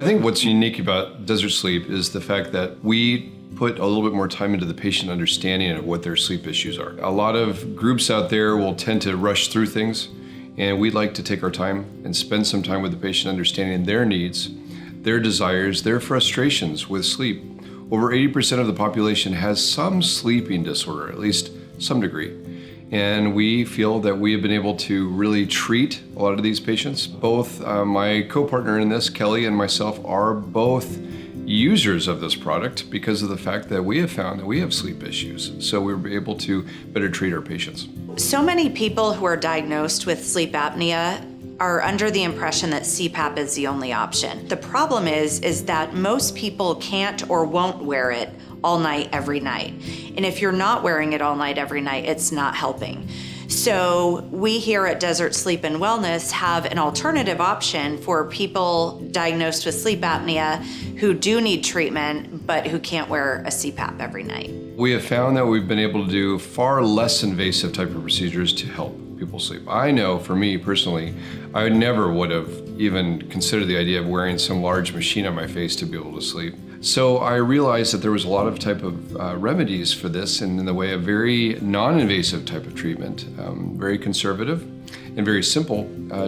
I think what's unique about Desert Sleep is the fact that we put a little bit more time into the patient understanding of what their sleep issues are. A lot of groups out there will tend to rush through things, and we'd like to take our time and spend some time with the patient understanding their needs, their desires, their frustrations with sleep. Over 80% of the population has some sleeping disorder, at least some degree. And we feel that we have been able to really treat a lot of these patients. Both my co-partner in this, Kelly, and myself are both users of this product because of the fact that we have found that we have sleep issues. So we were able to better treat our patients. So many people who are diagnosed with sleep apnea are under the impression that CPAP is the only option. The problem is that most people can't or won't wear it all night, every night. And if you're not wearing it all night, every night, it's not helping. So we here at Desert Sleep and Wellness have an alternative option for people diagnosed with sleep apnea who do need treatment, but who can't wear a CPAP every night. We have found that we've been able to do far less invasive type of procedures to help people sleep. I know for me personally, I never would have even considered the idea of wearing some large machine on my face to be able to sleep. So I realized that there was a lot of type of remedies for this and in the way of very non-invasive type of treatment, very conservative and very simple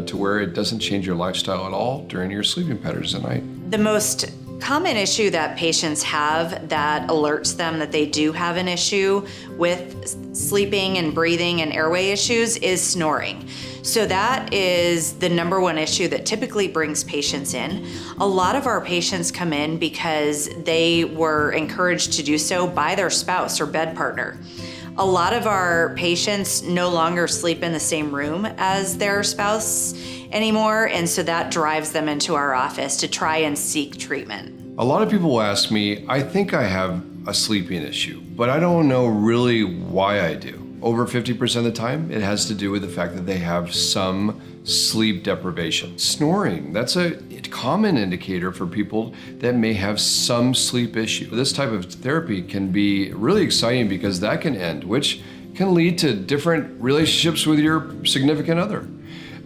to where it doesn't change your lifestyle at all during your sleeping patterns at night. The most common issue that patients have that alerts them that they do have an issue with sleeping and breathing and airway issues is snoring. So that is the number one issue that typically brings patients in. A lot of our patients come in because they were encouraged to do so by their spouse or bed partner. A lot of our patients no longer sleep in the same room as their spouse anymore, and so that drives them into our office to try and seek treatment. A lot of people will ask me, I think I have a sleeping issue, but I don't know really why I do. Over 50% of the time, it has to do with the fact that they have some sleep deprivation. Snoring, that's a common indicator for people that may have some sleep issue. This type of therapy can be really exciting because that can end, which can lead to different relationships with your significant other.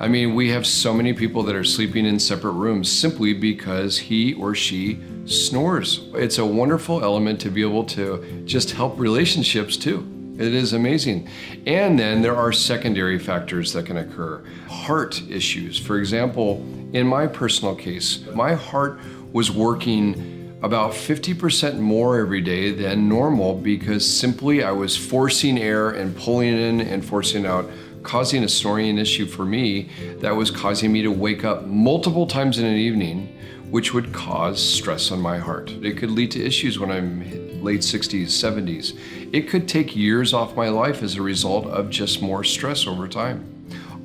I mean, we have so many people that are sleeping in separate rooms simply because he or she snores. It's a wonderful element to be able to just help relationships too. It is amazing. And then there are secondary factors that can occur. Heart issues. For example, in my personal case, my heart was working about 50% more every day than normal because simply I was forcing air and pulling in and forcing out, causing a snoring issue for me that was causing me to wake up multiple times in an evening, which would cause stress on my heart. It could lead to issues when I'm late 60s, 70s. It could take years off my life as a result of just more stress over time.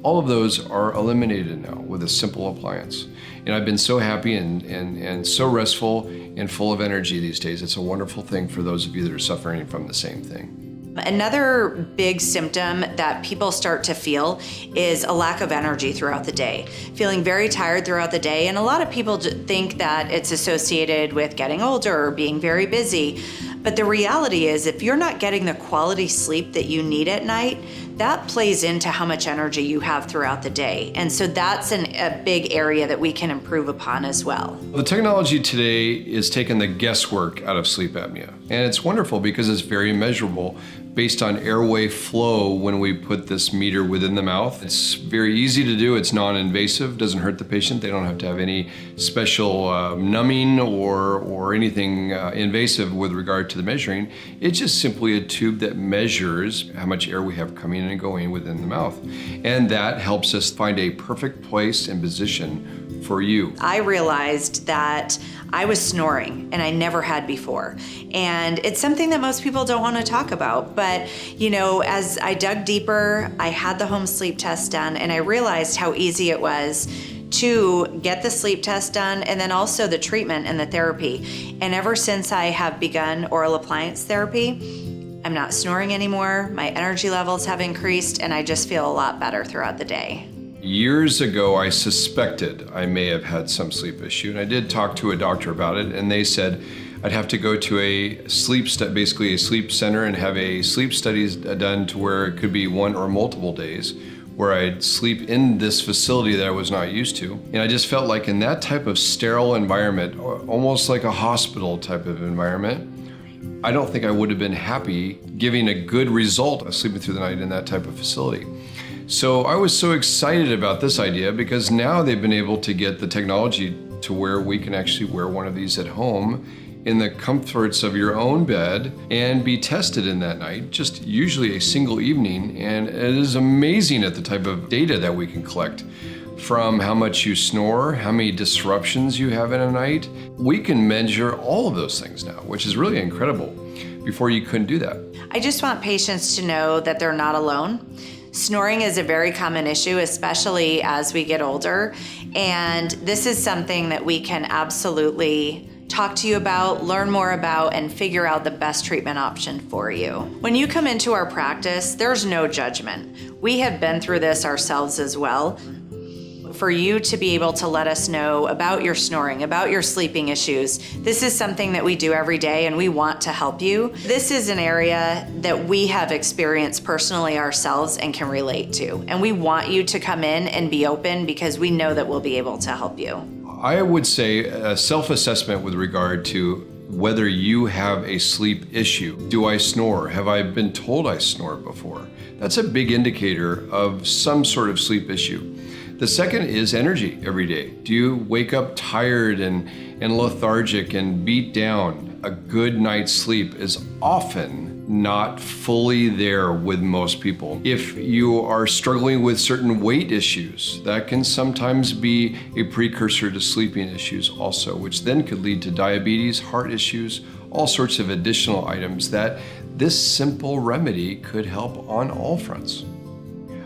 All of those are eliminated now with a simple appliance. And I've been so happy and so restful and full of energy these days. It's a wonderful thing for those of you that are suffering from the same thing. Another big symptom that people start to feel is a lack of energy throughout the day, feeling very tired throughout the day. And a lot of people think that it's associated with getting older or being very busy. But the reality is, if you're not getting the quality sleep that you need at night, that plays into how much energy you have throughout the day. And so that's a big area that we can improve upon as well. The technology today is taking the guesswork out of sleep apnea. And it's wonderful because it's very measurable based on airway flow when we put this meter within the mouth. It's very easy to do. It's non-invasive, doesn't hurt the patient. They don't have to have any special numbing or anything invasive with regard to the measuring. It's just simply a tube that measures how much air we have coming and going within the mouth. And that helps us find a perfect place and position for you. I realized that I was snoring and I never had before. And it's something that most people don't want to talk about. But, you know, as I dug deeper, I had the home sleep test done and I realized how easy it was to get the sleep test done and then also the treatment and the therapy. And ever since I have begun oral appliance therapy, I'm not snoring anymore. My energy levels have increased and I just feel a lot better throughout the day. Years ago, I suspected I may have had some sleep issue, and I did talk to a doctor about it, and they said I'd have to go to basically a sleep center and have a sleep study done to where it could be one or multiple days, where I'd sleep in this facility that I was not used to. And I just felt like in that type of sterile environment, almost like a hospital type of environment, I don't think I would have been happy giving a good result of sleeping through the night in that type of facility. So I was so excited about this idea because now they've been able to get the technology to where we can actually wear one of these at home in the comforts of your own bed and be tested in that night, just usually a single evening. And it is amazing at the type of data that we can collect from how much you snore, how many disruptions you have in a night. We can measure all of those things now, which is really incredible. Before you couldn't do that. I just want patients to know that they're not alone. Snoring is a very common issue, especially as we get older. And this is something that we can absolutely talk to you about, learn more about, and figure out the best treatment option for you. When you come into our practice, there's no judgment. We have been through this ourselves as well. For you to be able to let us know about your snoring, about your sleeping issues. This is something that we do every day and we want to help you. This is an area that we have experienced personally ourselves and can relate to. And we want you to come in and be open because we know that we'll be able to help you. I would say a self-assessment with regard to whether you have a sleep issue. Do I snore? Have I been told I snore before? That's a big indicator of some sort of sleep issue. The second is energy every day. Do you wake up tired and lethargic and beat down? A good night's sleep is often not fully there with most people. If you are struggling with certain weight issues, that can sometimes be a precursor to sleeping issues also, which then could lead to diabetes, heart issues, all sorts of additional items that this simple remedy could help on all fronts.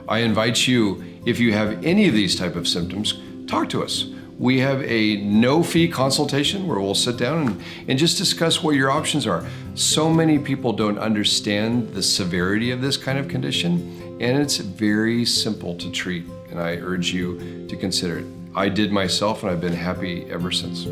I invite you, if you have any of these type of symptoms, talk to us. We have a no-fee consultation where we'll sit down and just discuss what your options are. So many people don't understand the severity of this kind of condition, and it's very simple to treat, and I urge you to consider it. I did myself, and I've been happy ever since.